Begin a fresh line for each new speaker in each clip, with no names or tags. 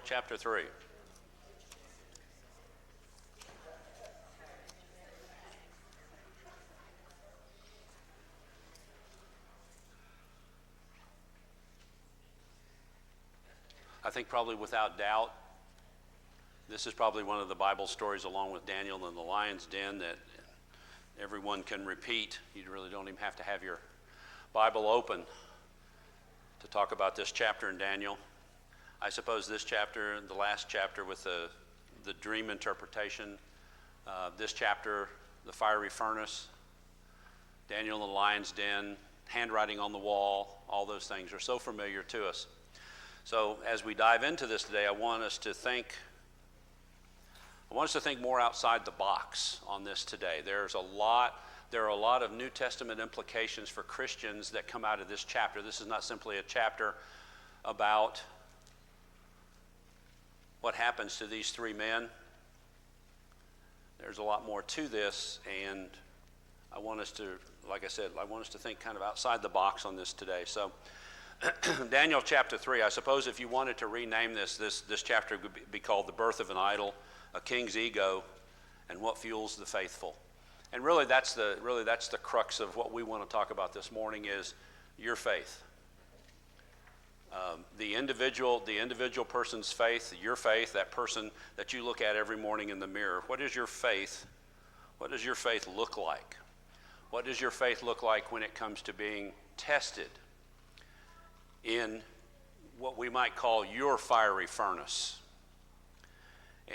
chapter 3. I think probably without doubt, this is probably one of the Bible stories along with Daniel and the lion's den that everyone can repeat. You really don't even have to have your Bible open to talk about this chapter in Daniel. I suppose this chapter, the last chapter with the dream interpretation, this chapter, the fiery furnace, Daniel and the lion's den, handwriting on the wall, all those things are so familiar to us. So as we dive into this today, I want us to think more outside the box on this today. There are a lot of New Testament implications for Christians that come out of this chapter. This is not simply a chapter about what happens to these three men. There's a lot more to this, and I want us to, like I said, think kind of outside the box on this today. So Daniel chapter 3, I suppose if you wanted to rename this chapter would be called The Birth of an Idol, A King's Ego, and What Fuels the Faithful. And really that's the crux of what we want to talk about this morning is your faith. The individual person's faith, your faith, that person that you look at every morning in the mirror. What is your faith? What does your faith look like? What does your faith look like when it comes to being tested in what we might call your fiery furnace?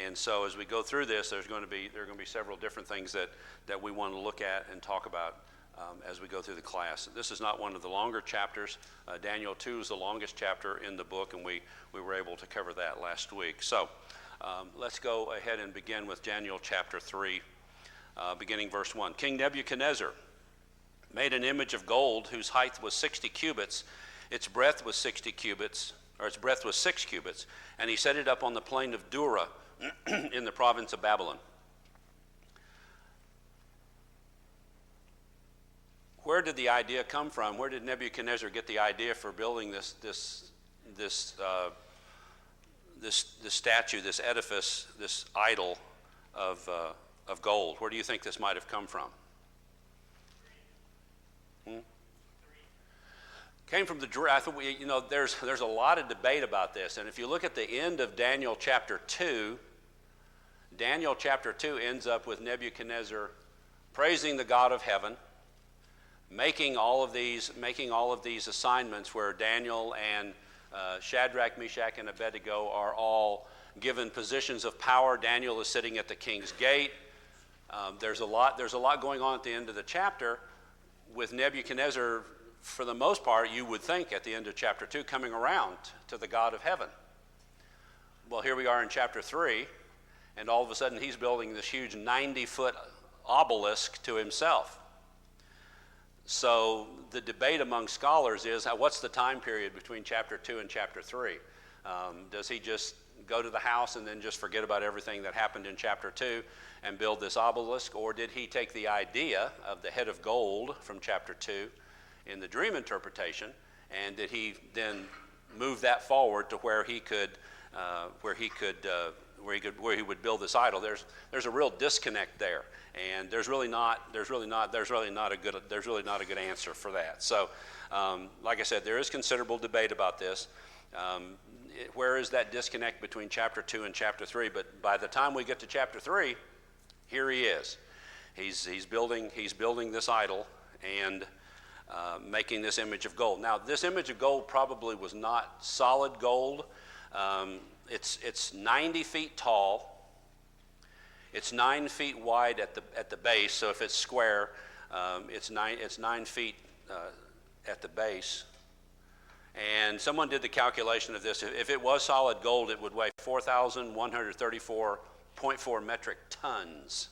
And so as we go through this, there are going to be several different things that we want to look at and talk about as we go through the class. This is not one of the longer chapters. Daniel 2 is the longest chapter in the book, and we were able to cover that last week. So let's go ahead and begin with Daniel chapter 3, beginning verse 1. King Nebuchadnezzar made an image of gold whose height was 60 cubits. Its breadth was 6 cubits, and he set it up on the plain of Dura in the province of Babylon. Where did the idea come from? Where did Nebuchadnezzar get the idea for building this statue, this edifice, this idol of gold? Where do you think this might have come from? Came from the dream. I think there's a lot of debate about this, and if you look at the end of Daniel chapter 2, Daniel chapter 2 ends up with Nebuchadnezzar praising the God of heaven, making all of these assignments where Daniel and Shadrach, Meshach, and Abednego are all given positions of power. Daniel is sitting at the king's gate. There's a lot going on at the end of the chapter with Nebuchadnezzar. For the most part, you would think at the end of chapter 2, coming around to the God of heaven. Well, here we are in chapter 3, and all of a sudden he's building this huge 90-foot obelisk to himself. So the debate among scholars is, what's the time period between chapter 2 and chapter 3? Does he just go to the house and then just forget about everything that happened in chapter 2 and build this obelisk? Or did he take the idea of the head of gold from chapter 2 in the dream interpretation, and did he then move that forward to where he would build this idol? There's a real disconnect there, and there's really not a good answer for that. So, like I said, there is considerable debate about this. Where is that disconnect between chapter 2 and chapter 3? But by the time we get to chapter 3, here he is. He's building this idol and making this image of gold. Now, this image of gold probably was not solid gold. It's 90 feet tall. It's 9 feet wide at the base. So if it's square, it's 9 feet at the base. And someone did the calculation of this. If it was solid gold, it would weigh 4,134.4 metric tons.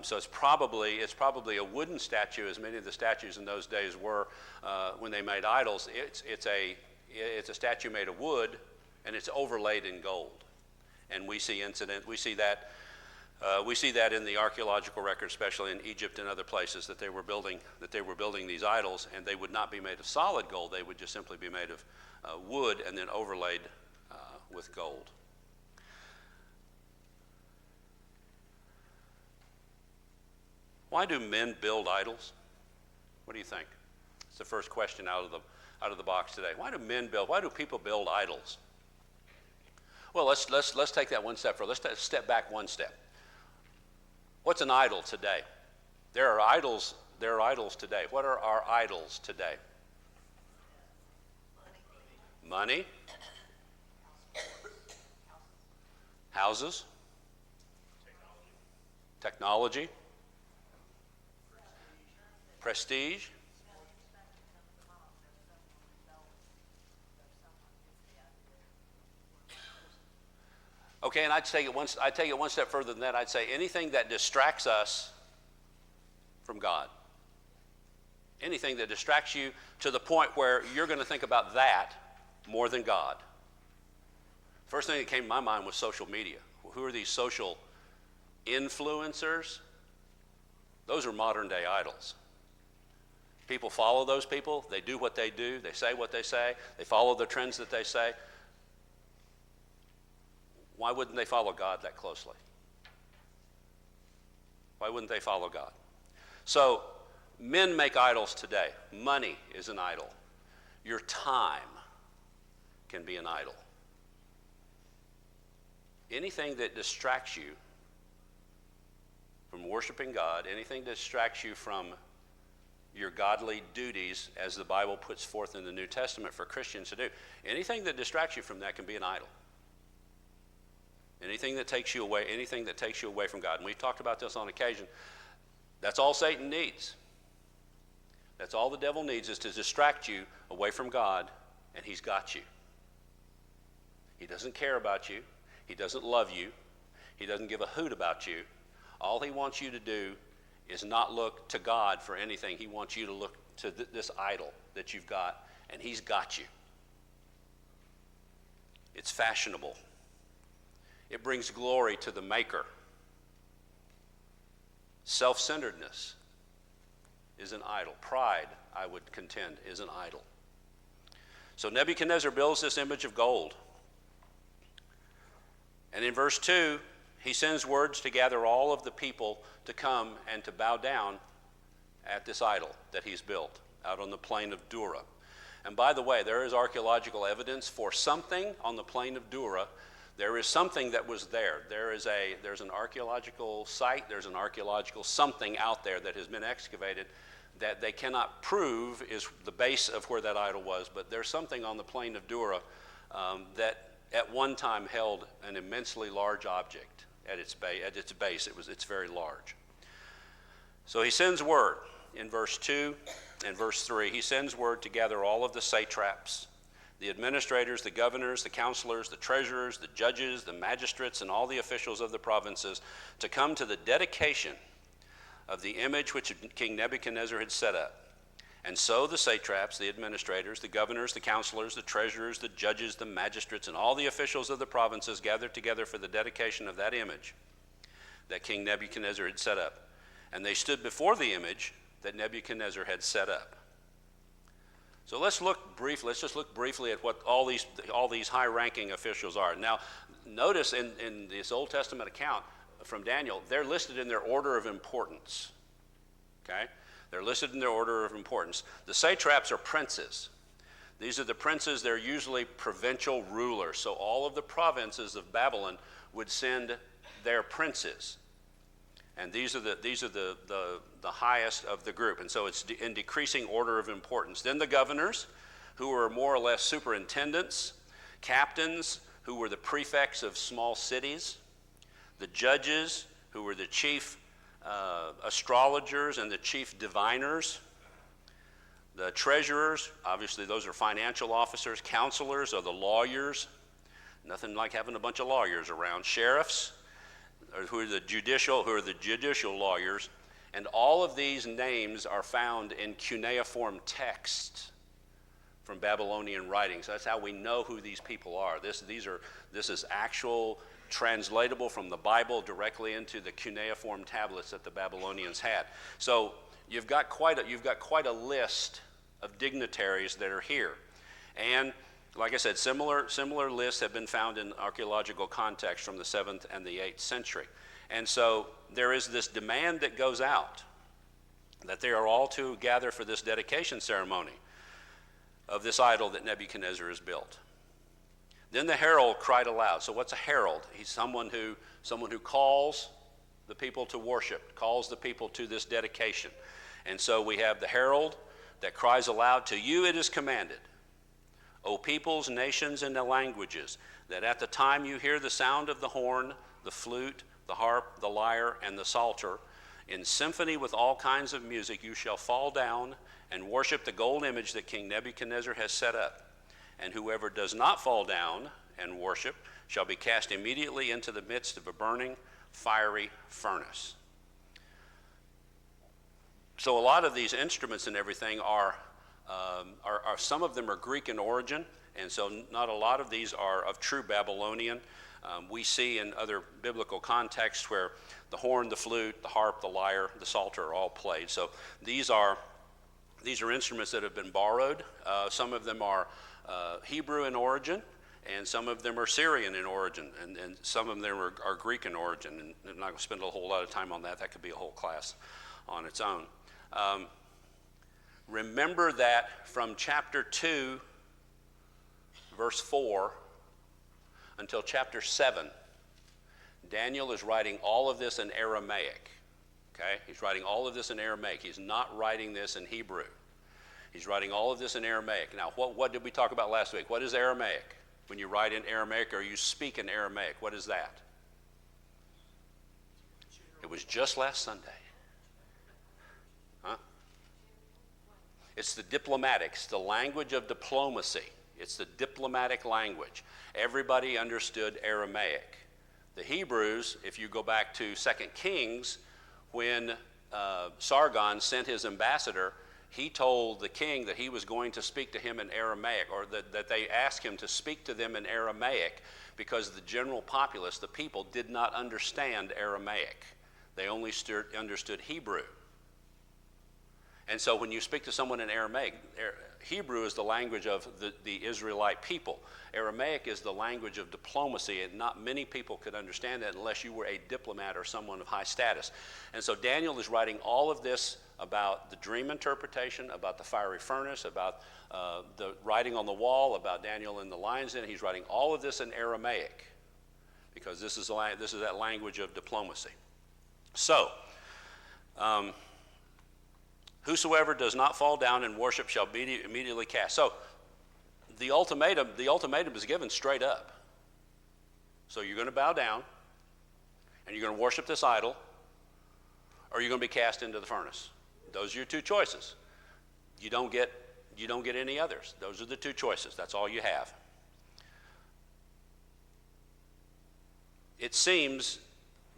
So it's probably a wooden statue, as many of the statues in those days were when they made idols. It's a statue made of wood, and it's overlaid in gold. And we see that in the archaeological records, especially in Egypt and other places, that they were building these idols, and they would not be made of solid gold. They would just simply be made of wood and then overlaid Why do men build idols? What do you think? It's the first question out of the box today. Why do people build idols? Well, let's take that one step further. Let's step back one step. What's an idol today? There are idols today. What are our idols today? Money. Houses. Technology. Prestige. Okay, and I'd take it one step further than that. I'd say anything that distracts us from God. Anything that distracts you to the point where you're going to think about that more than God. First thing that came to my mind was social media. Who are these social influencers? Those are modern day idols. People follow those people. They do what they do. They say what they say. They follow the trends that they say. Why wouldn't they follow God that closely? Why wouldn't they follow God? So, men make idols today. Money is an idol. Your time can be an idol. Anything that distracts you from worshiping God, anything that distracts you from your godly duties, as the Bible puts forth in the New Testament for Christians to do, anything that distracts you from that can be an idol. Anything that takes you away from God. And we've talked about this on occasion. That's all Satan needs. That's all the devil needs, is to distract you away from God, and he's got you. He doesn't care about you. He doesn't love you. He doesn't give a hoot about you. All he wants you to do is not look to God for anything. He wants you to look to this idol that you've got, and he's got you. It's fashionable. It brings glory to the maker. Self-centeredness is an idol. Pride, I would contend, is an idol. So Nebuchadnezzar builds this image of gold. And in verse 2, he sends words to gather all of the people to come and to bow down at this idol that he's built out on the plain of Dura. And by the way, there is archaeological evidence for something on the plain of Dura. There is something that was there. There's an archaeological site, there's an archaeological something out there that has been excavated that they cannot prove is the base of where that idol was, but there's something on the plain of Dura that at one time held an immensely large object at its base. It's very large. So he sends word in verse 2 and verse 3. He sends word to gather all of the satraps, the administrators, the governors, the counselors, the treasurers, the judges, the magistrates, and all the officials of the provinces to come to the dedication of the image which King Nebuchadnezzar had set up. And so the satraps, the administrators, the governors, the counselors, the treasurers, the judges, the magistrates, and all the officials of the provinces gathered together for the dedication of that image that King Nebuchadnezzar had set up. And they stood before the image that Nebuchadnezzar had set up. So let's just look briefly at what all these high-ranking officials are. Now, notice in this Old Testament account from Daniel, they're listed in their order of importance. Okay? They're listed in their order of importance. The satraps are princes. These are the princes. They're usually provincial rulers. So all of the provinces of Babylon would send their princes. And these are the highest of the group. And so it's in decreasing order of importance. Then the governors, who were more or less superintendents, captains, who were the prefects of small cities, the judges, who were the chief astrologers and the chief diviners, the treasurers, obviously those are financial officers, counselors are the lawyers, nothing like having a bunch of lawyers around, sheriffs, who are the judicial lawyers, and all of these names are found in cuneiform text from Babylonian writings. That's how we know who these people are. This is actual translatable from the Bible directly into the cuneiform tablets that the Babylonians had. So you've got quite a list of dignitaries that are here, and like I said, similar lists have been found in archaeological context from the 7th and the 8th century. And so there is this demand that goes out that they are all to gather for this dedication ceremony of this idol that Nebuchadnezzar has built. Then the herald cried aloud. So what's a herald? He's someone who calls the people to worship, calls the people to this dedication. And so we have the herald that cries aloud, to you it is commanded, O peoples, nations, and the languages, that at the time you hear the sound of the horn, the flute, the harp, the lyre, and the psalter, in symphony with all kinds of music, you shall fall down and worship the gold image that King Nebuchadnezzar has set up. And whoever does not fall down and worship shall be cast immediately into the midst of a burning, fiery furnace. So a lot of these instruments and everything are some of them are Greek in origin, and so not a lot of these are of true Babylonian. We see in other biblical contexts where the horn, the flute, the harp, the lyre, the psalter are all played. So these are instruments that have been borrowed. Some of them are Hebrew in origin, and some of them are Syrian in origin, and some of them are Greek in origin. And I'm not going to spend a whole lot of time on that. That could be a whole class on its own. Remember that from chapter 2, verse 4, until chapter 7, Daniel is writing all of this in Aramaic. Okay? He's writing all of this in Aramaic. He's not writing this in Hebrew. He's writing all of this in Aramaic. Now, what did we talk about last week? What is Aramaic? When you write in Aramaic or you speak in Aramaic, what is that? It was just last Sunday. Huh? It's the diplomatics, the language of diplomacy. It's the diplomatic language. Everybody understood Aramaic. The Hebrews, if you go back to 2 Kings, when Sargon sent his ambassador, he told the king that he was going to speak to him in Aramaic, or that they asked him to speak to them in Aramaic, because the general populace, the people, did not understand Aramaic. They only understood Hebrew. And so when you speak to someone in Aramaic, Hebrew is the language of the Israelite people. Aramaic is the language of diplomacy, and not many people could understand that unless you were a diplomat or someone of high status. And so Daniel is writing all of this about the dream interpretation, about the fiery furnace, about the writing on the wall, about Daniel in the lion's den. He's writing all of this in Aramaic because this is that language of diplomacy. So, whosoever does not fall down and worship shall be immediately cast. So the ultimatum is given straight up. So you're going to bow down and you're going to worship this idol, or you're going to be cast into the furnace. Those are your two choices. You don't get any others. Those are the two choices. That's all you have. It seems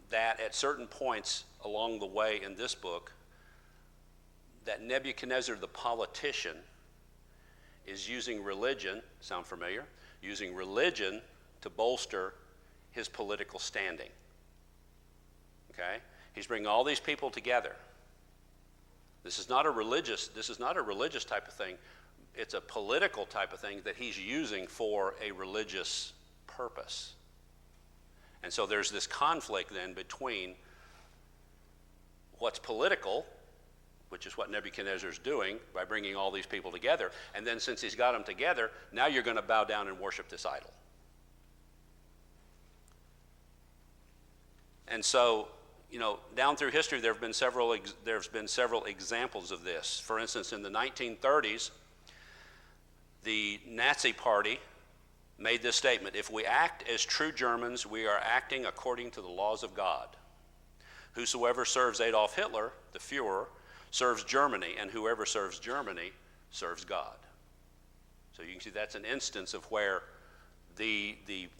that at certain points along the way in this book, that Nebuchadnezzar, the politician, is using religion, sound familiar? Using religion to bolster his political standing. Okay? He's bringing all these people together. This is not a religious type of thing. It's a political type of thing that he's using for a religious purpose. And so there's this conflict then between what's political, which is what Nebuchadnezzar is doing by bringing all these people together. And then since he's got them together, now you're going to bow down and worship this idol. And so, down through history, there's been several examples of this. For instance, in the 1930s, the Nazi Party made this statement: if we act as true Germans, we are acting according to the laws of God. Whosoever serves Adolf Hitler, the Fuhrer, serves Germany, and whoever serves Germany serves God. So you can see that's an instance of where the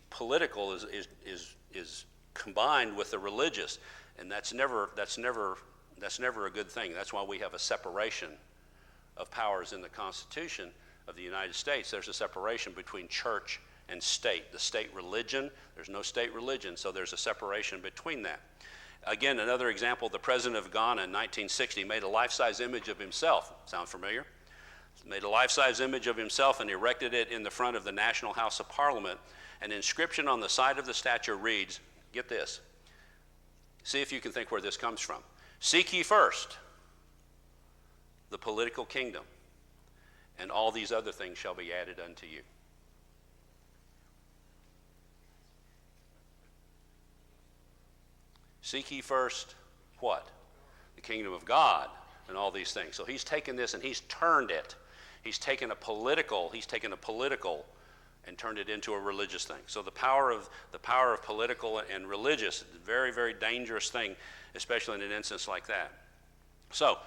political is combined with the religious, and that's never a good thing. That's why we have a separation of powers in the Constitution of the United States. There's a separation between church and state. The state religion, there's no state religion, so there's a separation between that. Again, another example, the president of Ghana in 1960 made a life-size image of himself. Sound familiar? Made a life-size image of himself and erected it in the front of the National House of Parliament. An inscription on the side of the statue reads, get this, see if you can think where this comes from. Seek ye first the political kingdom, and all these other things shall be added unto you. Seek ye first what? The kingdom of God and all these things. So he's taken this and he's turned it. He's taken a political and turned it into a religious thing. So the power of political and religious is a very, very dangerous thing, especially in an instance like that. So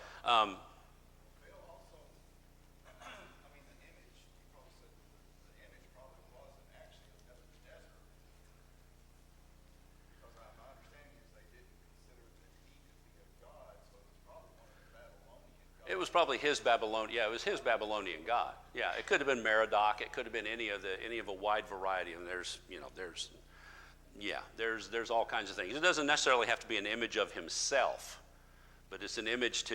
it was probably his Babylonian. Yeah, it was his Babylonian god. Yeah, it could have been Merodach. It could have been any of a wide variety. And there's all kinds of things. It doesn't necessarily have to be an image of himself, but it's an image to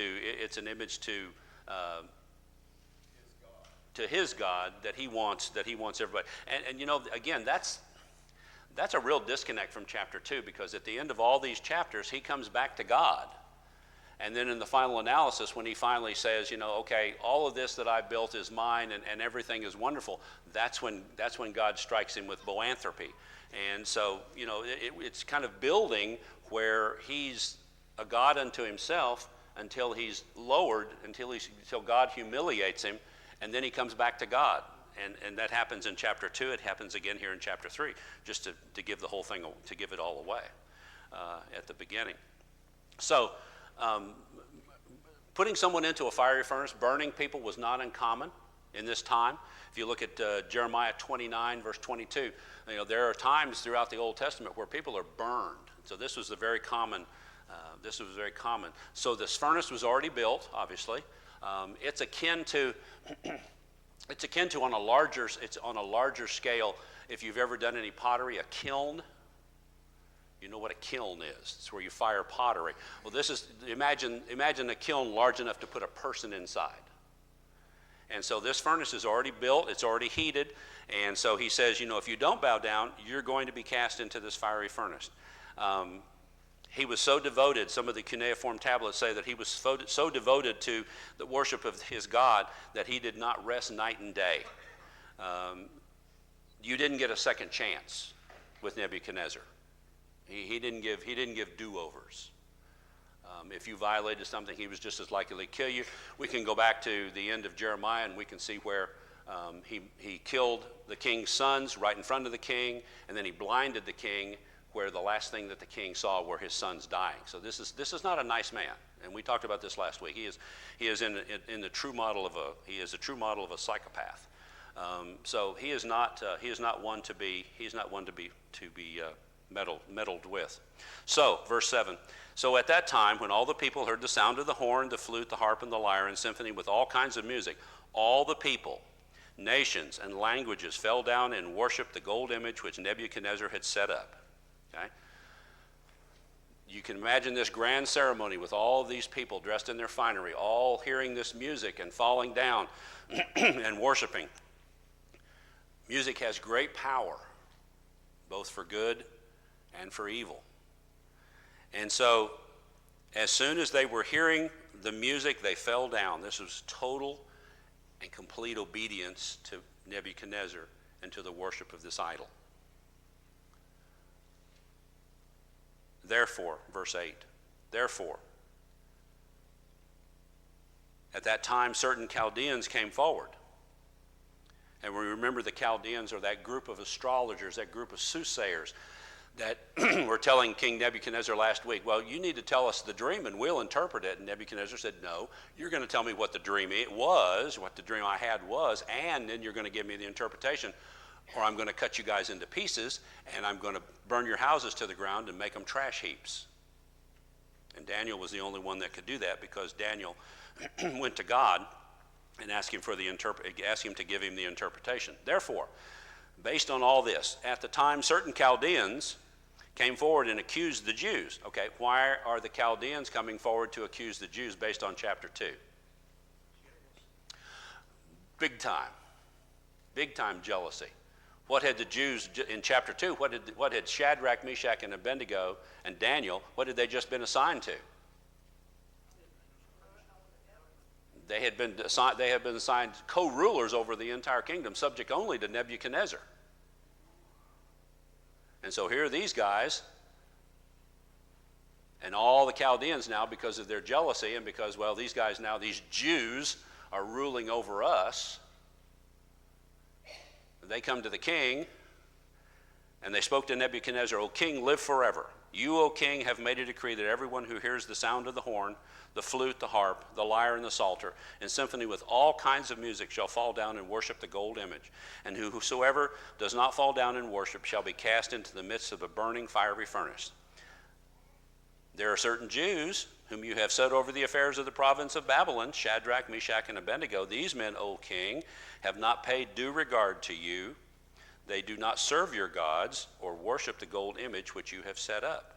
his God that he wants everybody. And again, that's a real disconnect from chapter 2, because at the end of all these chapters, he comes back to God. And then in the final analysis, when he finally says, okay, all of this that I built is mine and everything is wonderful, that's when God strikes him with boanthropy. And so, it's kind of building where he's a God unto himself until he's lowered, until God humiliates him, and then he comes back to God. And that happens in chapter 2. It happens again here in chapter 3, just to give the whole thing, to give it all away at the beginning. So, putting someone into a fiery furnace, burning people, was not uncommon in this time. If you look at Jeremiah 29, verse 22, there are times throughout the Old Testament where people are burned. So this was very common. So this furnace was already built, obviously. It's akin to on a larger scale. If you've ever done any pottery, a kiln. You know what a kiln is. It's where you fire pottery. Well, imagine a kiln large enough to put a person inside. And so this furnace is already built, it's already heated, and so he says, if you don't bow down, you're going to be cast into this fiery furnace. He was so devoted, some of the cuneiform tablets say that he was so devoted to the worship of his God that he did not rest night and day. You didn't get a second chance with Nebuchadnezzar. He didn't give do-overs. If you violated something, he was just as likely to kill you. We can go back to the end of Jeremiah, and we can see where he killed the king's sons right in front of the king, and then he blinded the king, where the last thing that the king saw were his sons dying. So this is not a nice man, and we talked about this last week. He is in the true model of a psychopath. So he is not one to be meddled with. So, verse 7. So at that time, when all the people heard the sound of the horn, the flute, the harp, and the lyre, and symphony with all kinds of music, all the people, nations, and languages fell down and worshiped the gold image which Nebuchadnezzar had set up. Okay? You can imagine this grand ceremony with all of these people dressed in their finery, all hearing this music and falling down and worshiping. Music has great power, both for good and for evil. And so, as soon as they were hearing the music, they fell down. This was total and complete obedience to Nebuchadnezzar and to the worship of this idol. Therefore, verse 8, therefore, at that time certain Chaldeans came forward. And we remember the Chaldeans are that group of astrologers, that group of soothsayers that were telling King Nebuchadnezzar last week, well, you need to tell us the dream and we'll interpret it. And Nebuchadnezzar said, no, you're going to tell me what the dream was, what the dream I had was, and then you're going to give me the interpretation, or I'm going to cut you guys into pieces, and I'm going to burn your houses to the ground and make them trash heaps. And Daniel was the only one that could do that, because Daniel went to God and asked him to give him the interpretation. Therefore, based on all this, at the time certain Chaldeans came forward and accused the Jews. Okay, why are the Chaldeans coming forward to accuse the Jews based on chapter 2? Big time jealousy. What had the Jews in chapter 2, what had Shadrach, Meshach, and Abednego and Daniel, what had they just been assigned to? They had been assigned co-rulers over the entire kingdom, subject only to Nebuchadnezzar. And so here are these guys, and all the Chaldeans now, because of their jealousy and because, well, these guys now, these Jews are ruling over us. They come to the king, and they spoke to Nebuchadnezzar, "O king, live forever. You, O king, have made a decree that everyone who hears the sound of the horn, the flute, the harp, the lyre, and the psalter, and symphony with all kinds of music shall fall down and worship the gold image. And whosoever does not fall down and worship shall be cast into the midst of a burning fiery furnace. There are certain Jews whom you have set over the affairs of the province of Babylon, Shadrach, Meshach, and Abednego. These men, O king, have not paid due regard to you. They do not serve your gods or worship the gold image which you have set up."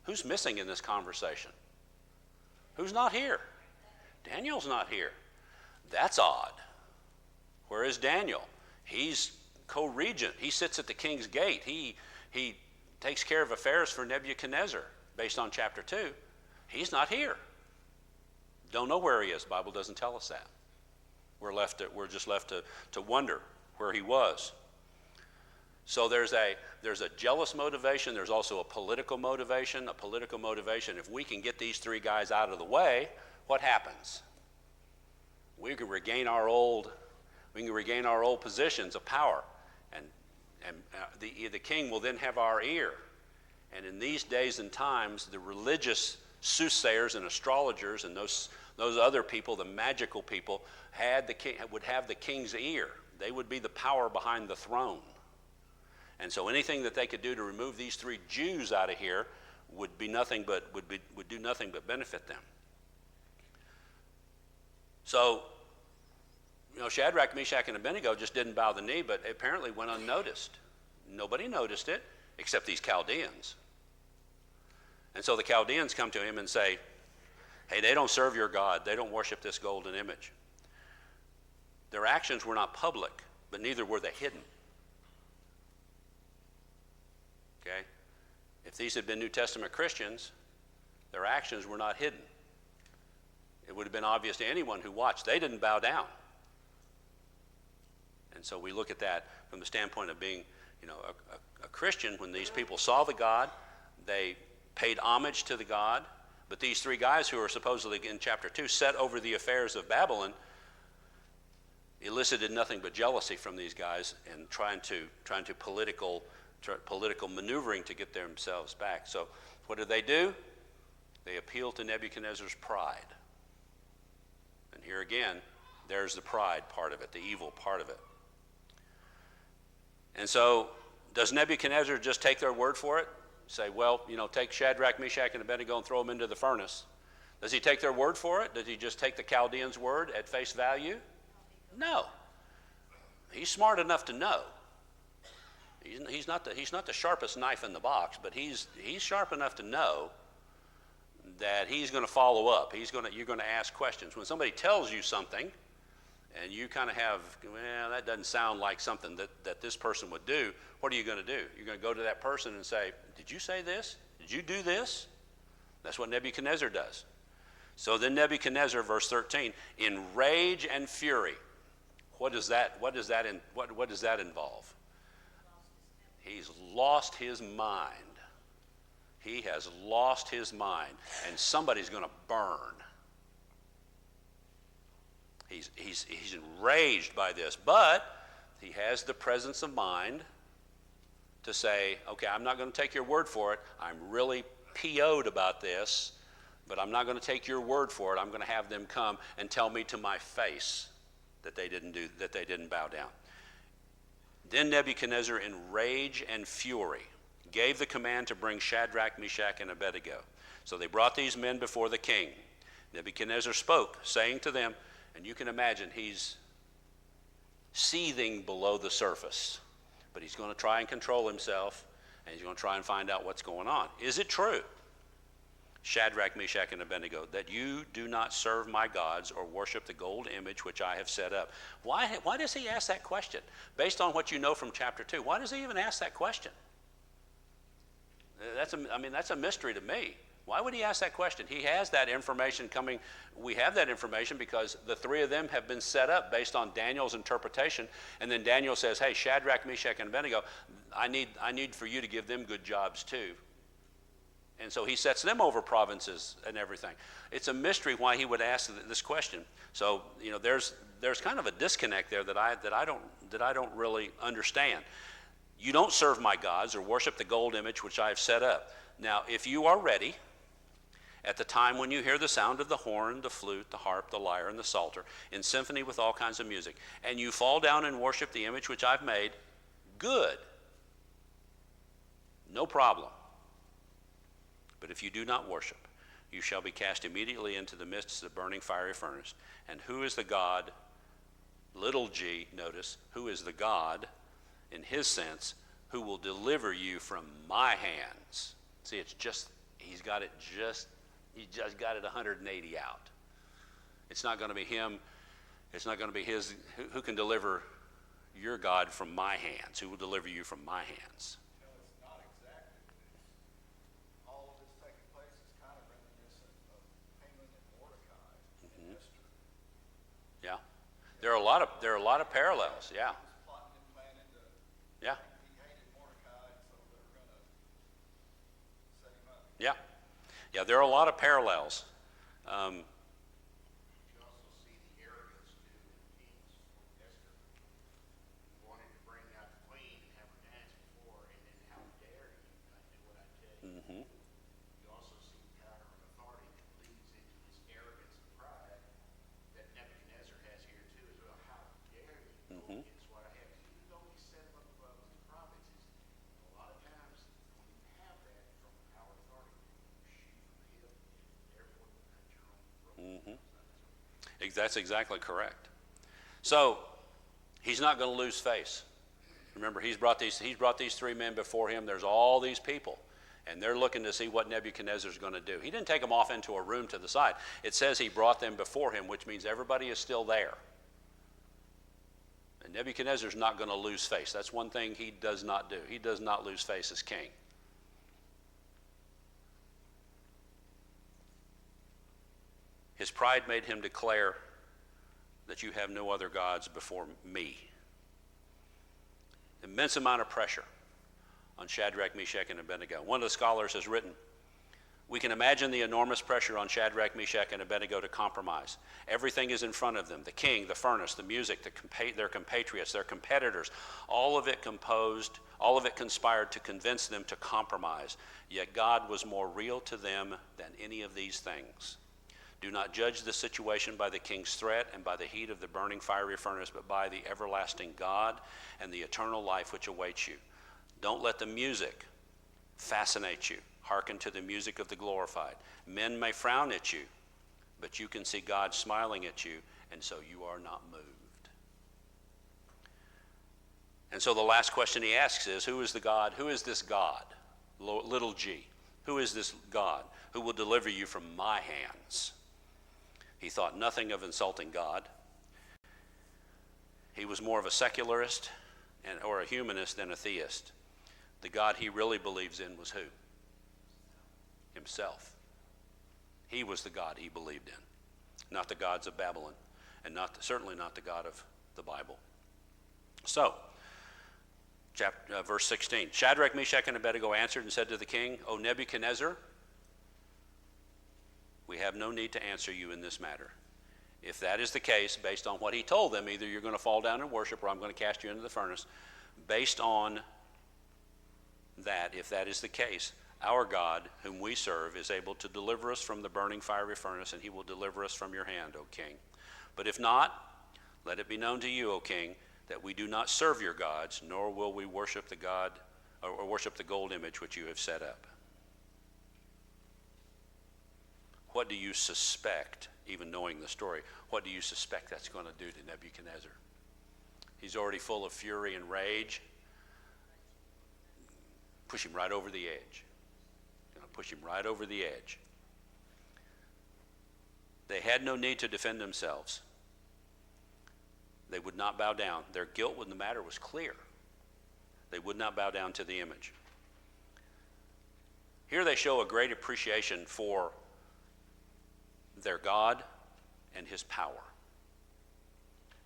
Who's missing in this conversation? Who's not here? Daniel's not here. That's odd. Where is Daniel? He's co-regent. He sits at the king's gate. He takes care of affairs for Nebuchadnezzar based on chapter 2. He's not here. Don't know where he is. The Bible doesn't tell us that. We're just left to wonder where he was. So there's a jealous motivation. There's also a political motivation. A political motivation. If we can get these three guys out of the way, what happens? We can regain our old positions of power, and the king will then have our ear. And in these days and times, the religious soothsayers and astrologers and those other people, the magical people, would have the king's ear. They would be the power behind the throne. And so anything that they could do to remove these three Jews out of here would do nothing but benefit them. So, Shadrach, Meshach, and Abednego just didn't bow the knee, but apparently went unnoticed. Nobody noticed it except these Chaldeans. And so the Chaldeans come to him and say, "Hey, they don't serve your God. They don't worship this golden image." Their actions were not public, but neither were they hidden. Okay? If these had been New Testament Christians, their actions were not hidden. It would have been obvious to anyone who watched. They didn't bow down. And so we look at that from the standpoint of being, a Christian. When these people saw the God, they paid homage to the God. But these three guys who are supposedly in chapter 2 set over the affairs of Babylon elicited nothing but jealousy from these guys and trying to political maneuvering to get themselves back. So what do? They appeal to Nebuchadnezzar's pride. And here again, there's the pride part of it, the evil part of it. And so does Nebuchadnezzar just take their word for it? Say, well, take Shadrach, Meshach, and Abednego and throw them into the furnace. Does he take their word for it? Does he just take the Chaldeans' word at face value? No. He's smart enough to know. He's not the sharpest knife in the box, but he's sharp enough to know that he's going to follow up. You're going to ask questions. When somebody tells you something, and you kind of have, well, that doesn't sound like something that this person would do, what are you going to do? You're going to go to that person and say, "Did you say this? Did you do this?" That's what Nebuchadnezzar does. So then Nebuchadnezzar, verse 13, in rage and fury. What does that involve? He's lost his mind. He has lost his mind, and somebody's going to burn. He's enraged by this, but he has the presence of mind to say, okay, I'm not going to take your word for it. I'm really PO'd about this, but I'm not going to take your word for it. I'm going to have them come and tell me to my face that they didn't bow down. Then Nebuchadnezzar, in rage and fury, gave the command to bring Shadrach, Meshach, and Abednego. So they brought these men before the king. Nebuchadnezzar spoke, saying to them, and you can imagine he's seething below the surface, but he's going to try and control himself, and he's going to try and find out what's going on. Is it true, Shadrach, Meshach, and Abednego, that you do not serve my gods or worship the gold image which I have set up? Why does he ask that question? Based on what you know from chapter 2, why does he even ask that question? That's a mystery to me. Why would he ask that question? He has that information coming. We have that information because the three of them have been set up based on Daniel's interpretation. And then Daniel says, hey, Shadrach, Meshach, and Abednego, I need for you to give them good jobs too. And so he sets them over provinces and everything. It's a mystery why he would ask this question. So, there's kind of a disconnect there that I don't really understand. You don't serve my gods or worship the gold image which I have set up. Now, if you are ready, at the time when you hear the sound of the horn, the flute, the harp, the lyre, and the psalter, in symphony with all kinds of music, and you fall down and worship the image which I've made, good. No problem. But if you do not worship, you shall be cast immediately into the midst of the burning fiery furnace. And who is the God, little g, notice, who is the God, in his sense, who will deliver you from my hands? See, he just got it 180 out. It's not going to be him. It's not going to be his. Who can deliver your God from my hands? Who will deliver you from my hands?
It's not exactly this. All of this taking place is kind of reminiscent of Haman and Mordecai and Esther.
Yeah, there are a lot of parallels. Yeah.
He was plotting and planning to.
Yeah.
He hated Mordecai, so they were going to set him up.
Yeah. Yeah, there are a lot of parallels.
You also see the arrogance too in Kings with Esther. He wanted to bring out the queen and have her dance before, and then how dare you not do what I tell you.
Mm-hmm.
You also see the power and authority that leads into this arrogance and pride that Nebuchadnezzar has here too as well. How dare you go against what I have? Even though he set him up above his provinces, a lot of times when you have that from power and authority, you shoot from the hip, and therefore you cut your own throat.
Mm-hmm. That's exactly correct. So he's not going to lose face. Remember, he's brought these three men before him. There's all these people, and they're looking to see what Nebuchadnezzar's going to do. He didn't take them off into a room to the side. It says he brought them before him, which means everybody is still there. And Nebuchadnezzar's not going to lose face. That's one thing he does not do. He does not lose face as king. His pride made him declare that you have no other gods before me. Immense amount of pressure on Shadrach, Meshach, and Abednego. One of the scholars has written, we can imagine the enormous pressure on Shadrach, Meshach, and Abednego to compromise. Everything is in front of them, the king, the furnace, the music, their compatriots, their competitors. All of it conspired to convince them to compromise. Yet God was more real to them than any of these things. Do not judge the situation by the king's threat and by the heat of the burning fiery furnace, but by the everlasting God and the eternal life which awaits you. Don't let the music fascinate you. Hearken to the music of the glorified. Men may frown at you, but you can see God smiling at you, and so you are not moved. And so the last question he asks is, who is the God? Who is this God? Little g. Who is this God who will deliver you from my hands? He thought nothing of insulting God. He was more of a secularist or a humanist than a theist. The God he really believes in was who? Himself. He was the God he believed in, not the gods of Babylon, and certainly not the God of the Bible. So, verse 16, Shadrach, Meshach, and Abednego answered and said to the king, O Nebuchadnezzar, we have no need to answer you in this matter. If that is the case, based on what he told them, either you're going to fall down and worship or I'm going to cast you into the furnace. Based on that, if that is the case, our God, whom we serve, is able to deliver us from the burning fiery furnace, and he will deliver us from your hand, O king. But if not, let it be known to you, O king, that we do not serve your gods, nor will we worship the God or worship the gold image which you have set up. What do you suspect, even knowing the story, what do you suspect that's going to do to Nebuchadnezzar? He's already full of fury and rage. Push him right over the edge. Going to push him right over the edge. They had no need to defend themselves. They would not bow down. Their guilt in the matter was clear. They would not bow down to the image. Here they show a great appreciation for their God and his power.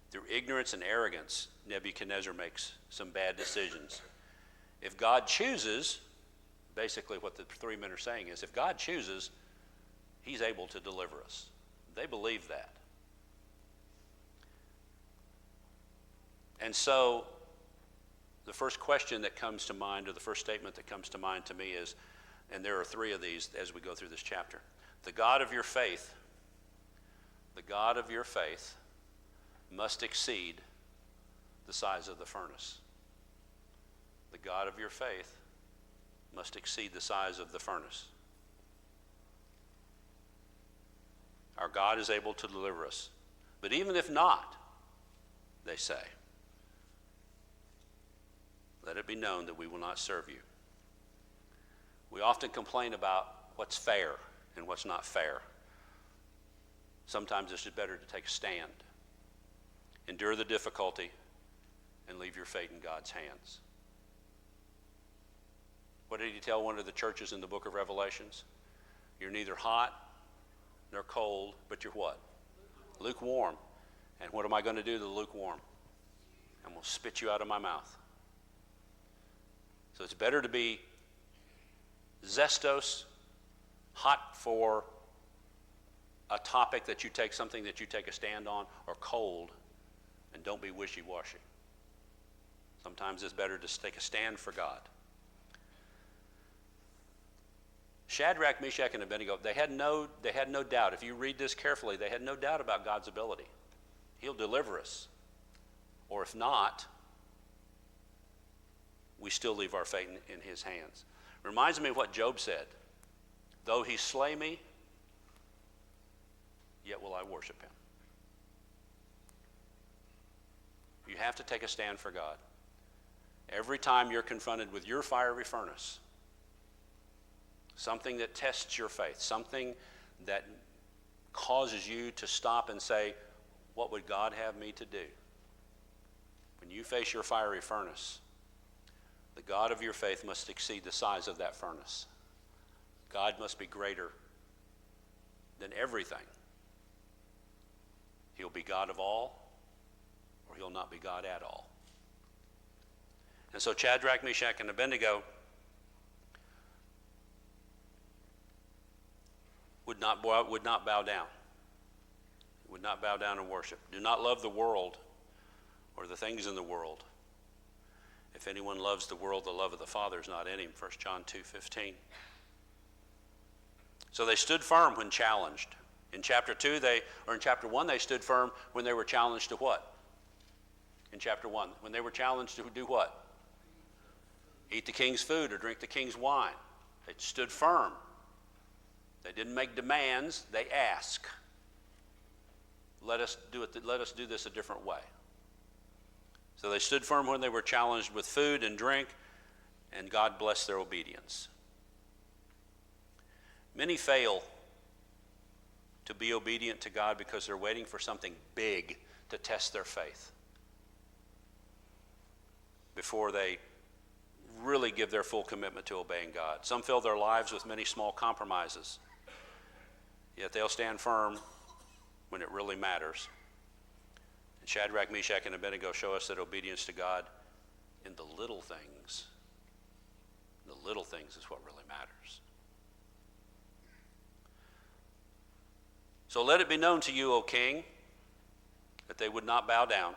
Through ignorance and arrogance, Nebuchadnezzar makes some bad decisions. If God chooses, basically what the three men are saying is, if God chooses, he's able to deliver us. They believe that. And so the first question that comes to mind, or the first statement that comes to mind to me is, and there are three of these as we go through this chapter, the God of your faith must exceed the size of the furnace. The God of your faith must exceed the size of the furnace. Our God is able to deliver us. But even if not, they say, let it be known that we will not serve you. We often complain about what's fair and what's not fair. Sometimes it's just better to take a stand, endure the difficulty, and leave your fate in God's hands. What did he tell one of the churches in the book of Revelations? You're neither hot nor cold, but you're what? Lukewarm. And what am I going to do to the lukewarm? I'm going to spit you out of my mouth. So it's better to be zestos, hot for a topic that you take, something that you take a stand on, or cold, and don't be wishy-washy. Sometimes it's better to take a stand for God. Shadrach, Meshach, and Abednego, they had no doubt. If you read this carefully, they had no doubt about God's ability. He'll deliver us. Or if not, we still leave our fate in his hands. Reminds me of what Job said. Though he slay me, yet will I worship him. You have to take a stand for God. Every time you're confronted with your fiery furnace, something that tests your faith, something that causes you to stop and say, what would God have me to do? When you face your fiery furnace, the God of your faith must exceed the size of that furnace. God must be greater than everything. He'll be God of all, or he'll not be God at all. And so Shadrach, Meshach, and Abednego would not bow down. Would not bow down and worship. Do not love the world or the things in the world. If anyone loves the world, the love of the Father is not in him. 1 John 2:15. So they stood firm when challenged. In chapter 1, they stood firm when they were challenged to what? In chapter 1, when they were challenged to do what? Eat the king's food or drink the king's wine. They stood firm. They didn't make demands, they asked. Let us do this a different way. So they stood firm when they were challenged with food and drink, and God blessed their obedience. Many fail to be obedient to God because they're waiting for something big to test their faith before they really give their full commitment to obeying God. Some fill their lives with many small compromises, yet they'll stand firm when it really matters. And Shadrach, Meshach, and Abednego show us that obedience to God in the little things is what really matters. So let it be known to you, O king, that they would not bow down.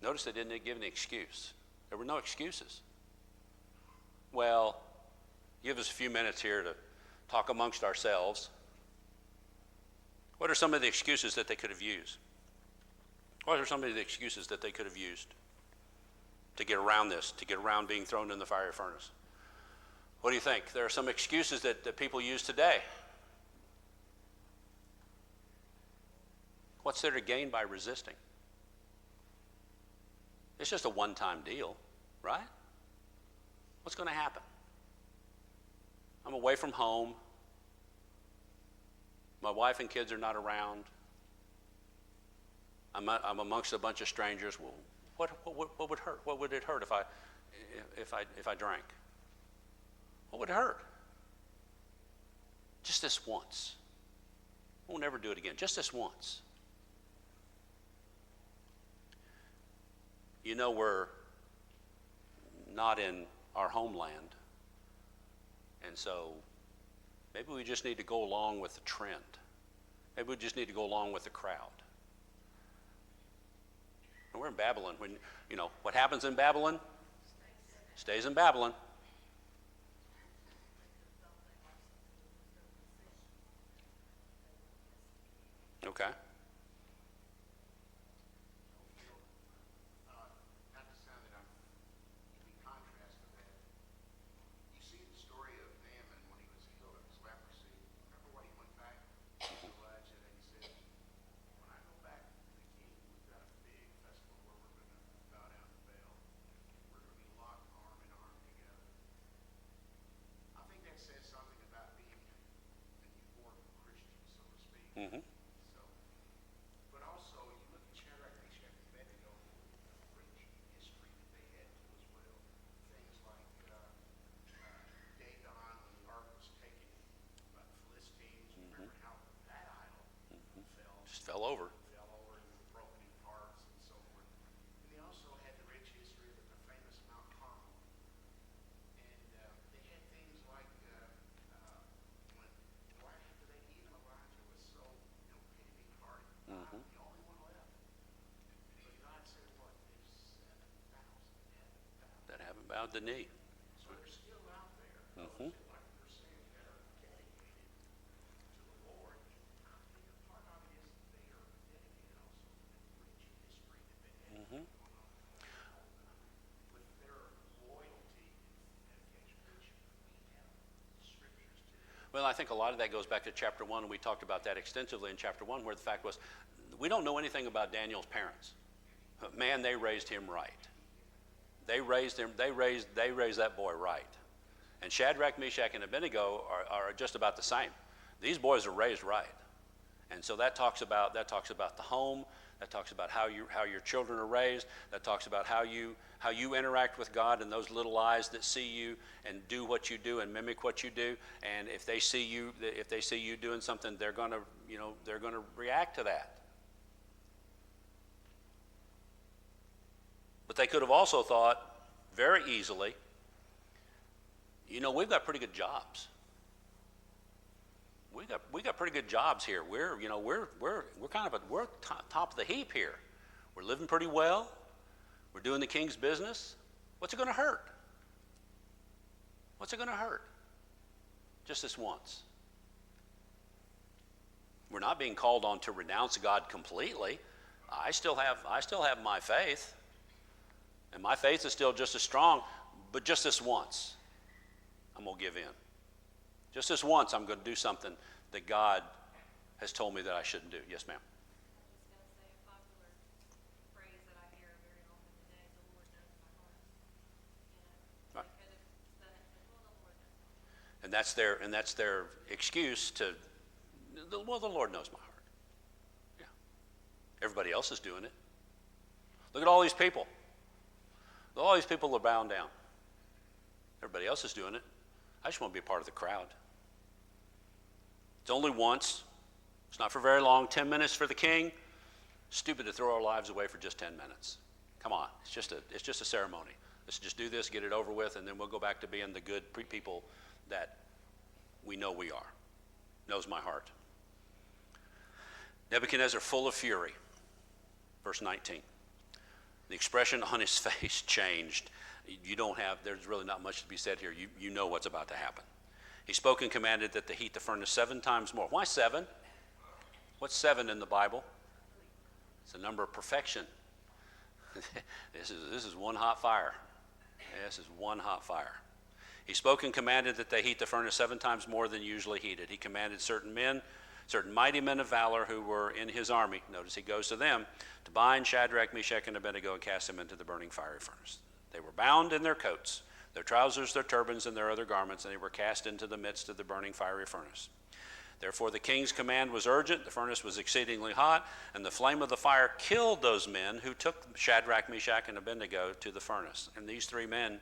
Notice they didn't give any excuse. There were no excuses. Well, give us a few minutes here to talk amongst ourselves. What are some of the excuses that they could have used? What are some of the excuses that they could have used to get around this, to get around being thrown in the fiery furnace? What do you think? There are some excuses that people use today. What's there to gain by resisting? It's just a one-time deal, right? What's going to happen? I'm away from home. My wife and kids are not around. I'm amongst a bunch of strangers. Well, what would hurt? What would it hurt if I drank? What would hurt? Just this once. We'll never do it again. Just this once. You know, we're not in our homeland. And so maybe we just need to go along with the trend. Maybe we just need to go along with the crowd. And we're in Babylon. When, you know, what happens in Babylon stays in Babylon. Okay.
Not to sound that I'm in contrast to that. You see the story of Naaman when he was healed of his leprosy. Remember what he went back to Elijah and he said, when I go back to the king, we've got a big festival where we're going to bow down to Baal. We're going to be locked arm in arm together. I think that says something about being a newborn Christian, so to speak.
Mm-hmm.
But also, you look at Shadrach, Meshach, and Abednego, the rich history that they had too as well. Things like Dagon, when the ark was taken by the Philistines, remember how that idol fell.
Just fell over.
Fell over and was broken in parts and so forth. And they also had the rich history of the famous Mount Carmel. And they had things like when after they even Elijah was so pity party,
Mm-hmm.
the only one left. But God said, what? There's 7,000
That haven't bowed the knee.
So they're still out there.
Mm-hmm.
Like you're saying, that are dedicated to the Lord. I think a part of it is they are dedicated also to the rich history that they have
Mm-hmm.
going on with their loyalty and dedication, which we have scriptures to.
Well, I think a lot of that goes back to chapter 1, and we talked about that extensively in chapter 1, where the fact was, we don't know anything about Daniel's parents. But man, they raised him right. They raised him, they raised that boy right. And Shadrach, Meshach, and Abednego are just about the same. These boys are raised right. And so that talks about the home, that talks about how your children are raised, that talks about how you interact with God and those little eyes that see you and do what you do and mimic what you do. And if they see you doing something, they're gonna react to that. But they could have also thought very easily, we've got pretty good jobs. We got pretty good jobs here. We're kind of we're top of the heap here. We're living pretty well. We're doing the king's business. What's it going to hurt? What's it going to hurt? Just this once. We're not being called on to renounce God completely. I still have my faith. And my faith is still just as strong, but just this once, I'm going to give in. Just this once, I'm going to do something that God has told me that I shouldn't do. Yes, ma'am.
I was just going to say a popular phrase that I hear very often today, the Lord knows my heart.
Right.
They could have said it, well, the Lord knows my heart.
And that's their excuse to, the Lord knows my heart. Yeah. Everybody else is doing it. Look at all these people. All these people are bowing down. Everybody else is doing it. I just want to be a part of the crowd. It's only once. It's not for very long. 10 minutes for the king. Stupid to throw our lives away for just 10 minutes. Come on. It's just a ceremony. Let's just do this, get it over with, and then we'll go back to being the good people that we know we are. Knows my heart. Nebuchadnezzar full of fury. Verse 19. The expression on his face changed. There's really not much to be said here. You know what's about to happen. He spoke and commanded that they heat the furnace 7 times more. Why 7? What's 7 in the Bible? It's a number of perfection. This is one hot fire. This is one hot fire. He spoke and commanded that they heat the furnace 7 times more than usually heated. He commanded certain mighty men of valor who were in his army, notice he goes to them, to bind Shadrach, Meshach, and Abednego and cast them into the burning fiery furnace. They were bound in their coats, their trousers, their turbans, and their other garments, and they were cast into the midst of the burning fiery furnace. Therefore the king's command was urgent, the furnace was exceedingly hot, and the flame of the fire killed those men who took Shadrach, Meshach, and Abednego to the furnace. And these 3 men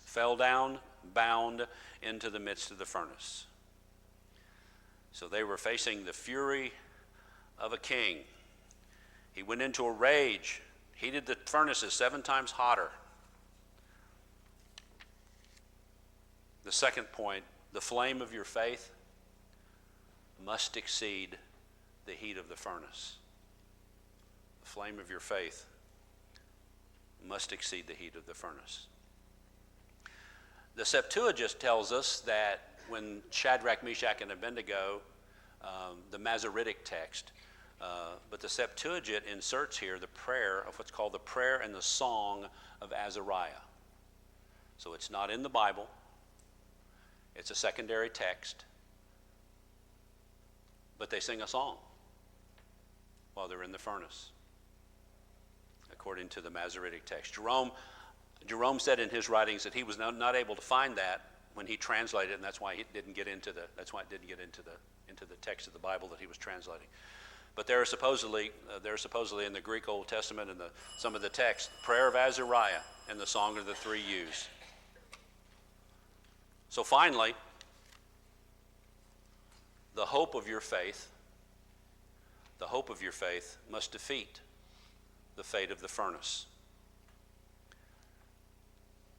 fell down, bound into the midst of the furnace. So they were facing the fury of a king. He went into a rage, heated the furnaces 7 times hotter. The second point, the flame of your faith must exceed the heat of the furnace. The flame of your faith must exceed the heat of the furnace. The Septuagint tells us that when Shadrach, Meshach, and Abednego, the Masoretic text, but the Septuagint inserts here the prayer of what's called the prayer and the song of Azariah. So it's not in the Bible. It's a secondary text. But they sing a song while they're in the furnace, according to the Masoretic text. Jerome said in his writings that he was not able to find that when he translated it, and that's why it didn't get into the text of the Bible that he was translating. But there are supposedly in the Greek Old Testament and some of the texts, prayer of Azariah and the song of the 3 youths. So finally, the hope of your faith must defeat the fate of the furnace.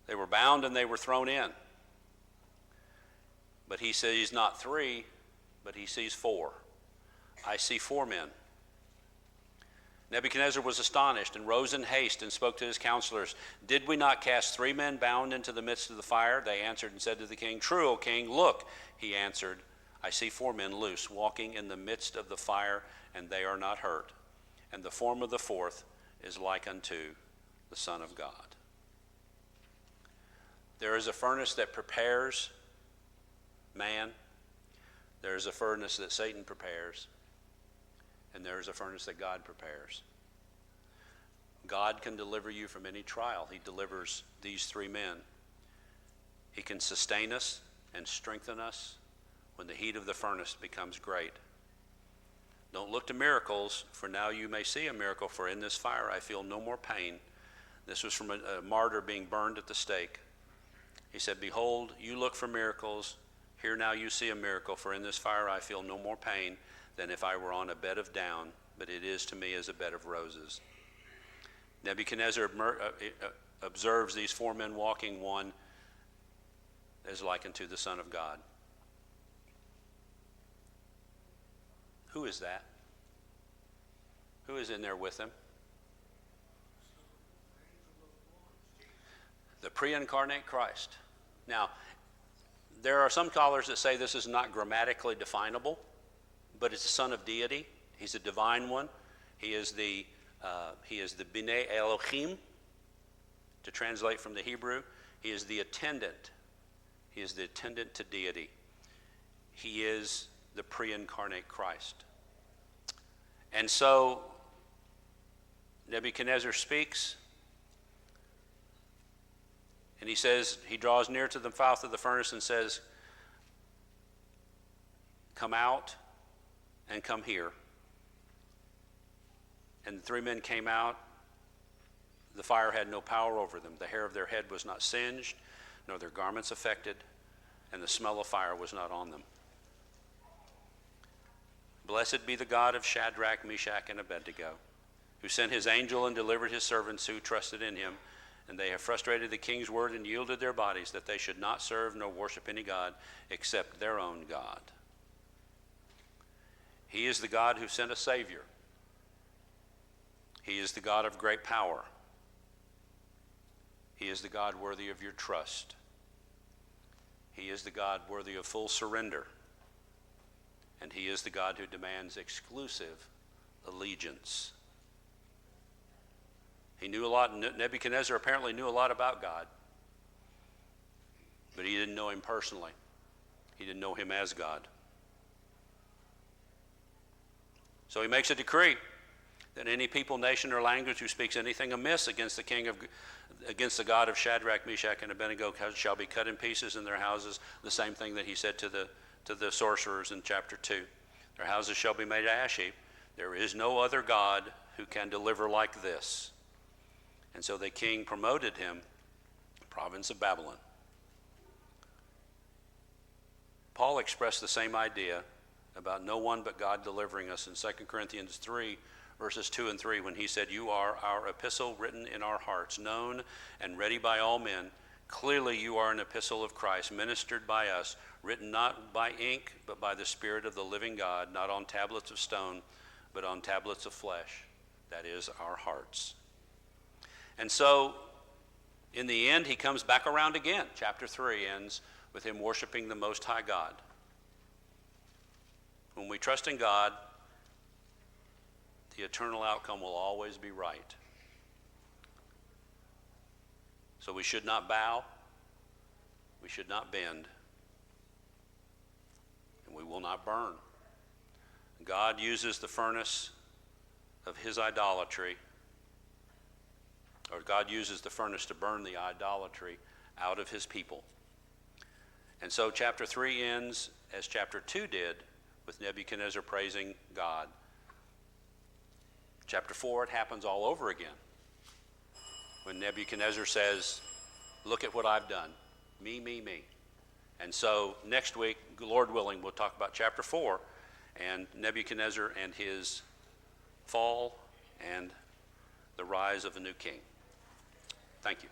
They were bound and they were thrown in. But he sees not 3, but he sees 4. I see 4 men. Nebuchadnezzar was astonished and rose in haste and spoke to his counselors. Did we not cast 3 men bound into the midst of the fire? They answered and said to the king, True, O king. Look, he answered, I see 4 men loose, walking in the midst of the fire, and they are not hurt. And the form of the 4th is like unto the Son of God. There is a furnace that prepares man. There is a furnace that Satan prepares. And there is a furnace that God prepares. God can deliver you from any trial. He delivers these 3 men. He can sustain us and strengthen us when the heat of the furnace becomes great. Don't look to miracles, for now you may see a miracle, for in this fire I feel no more pain. This was from a martyr being burned at the stake. He said, Behold, you look for miracles. Here now you see a miracle, for in this fire I feel no more pain than if I were on a bed of down, but it is to me as a bed of roses. Nebuchadnezzar observes these 4 men walking, one as like unto the Son of God. Who is that? Who is in there with him? The pre-incarnate Christ. Now, there are some scholars that say this is not grammatically definable, but it's a son of deity. He's a divine one. He is the B'nai Elohim, to translate from the Hebrew. He is the attendant. He is the attendant to deity. He is the pre-incarnate Christ. And so Nebuchadnezzar speaks, and he says, he draws near to the mouth of the furnace and says, Come out and come here. And the 3 men came out. The fire had no power over them. The hair of their head was not singed, nor their garments affected, and the smell of fire was not on them. Blessed be the God of Shadrach, Meshach, and Abednego, who sent his angel and delivered his servants who trusted in him. And they have frustrated the king's word and yielded their bodies, that they should not serve nor worship any god except their own God. He is the God who sent a Savior. He is the God of great power. He is the God worthy of your trust. He is the God worthy of full surrender. And he is the God who demands exclusive allegiance. He knew a lot. Nebuchadnezzar apparently knew a lot about God, but he didn't know him personally. He didn't know him as God. So he makes a decree that any people, nation, or language who speaks anything amiss against the God of Shadrach, Meshach, and Abednego shall be cut in pieces in their houses. The same thing that he said to the sorcerers in chapter 2. Their houses shall be made ash heap. There is no other God who can deliver like this. And so the king promoted him, province of Babylon. Paul expressed the same idea about no one but God delivering us in 2 Corinthians 3, verses 2 and 3, when he said, "You are our epistle written in our hearts, known and ready by all men. Clearly you are an epistle of Christ, ministered by us, written not by ink, but by the Spirit of the living God, not on tablets of stone, but on tablets of flesh," that is, our hearts. And so, in the end, he comes back around again. Chapter 3 ends with him worshiping the Most High God. When we trust in God, the eternal outcome will always be right. So we should not bow, we should not bend, and we will not burn. God uses the furnace of his idolatry, or God uses the furnace to burn the idolatry out of his people. And so chapter 3 ends as chapter 2 did, with Nebuchadnezzar praising God. Chapter 4, it happens all over again, when Nebuchadnezzar says, "Look at what I've done. Me, me, me." And so next week, Lord willing, we'll talk about chapter 4 and Nebuchadnezzar and his fall and the rise of a new king. Thank you.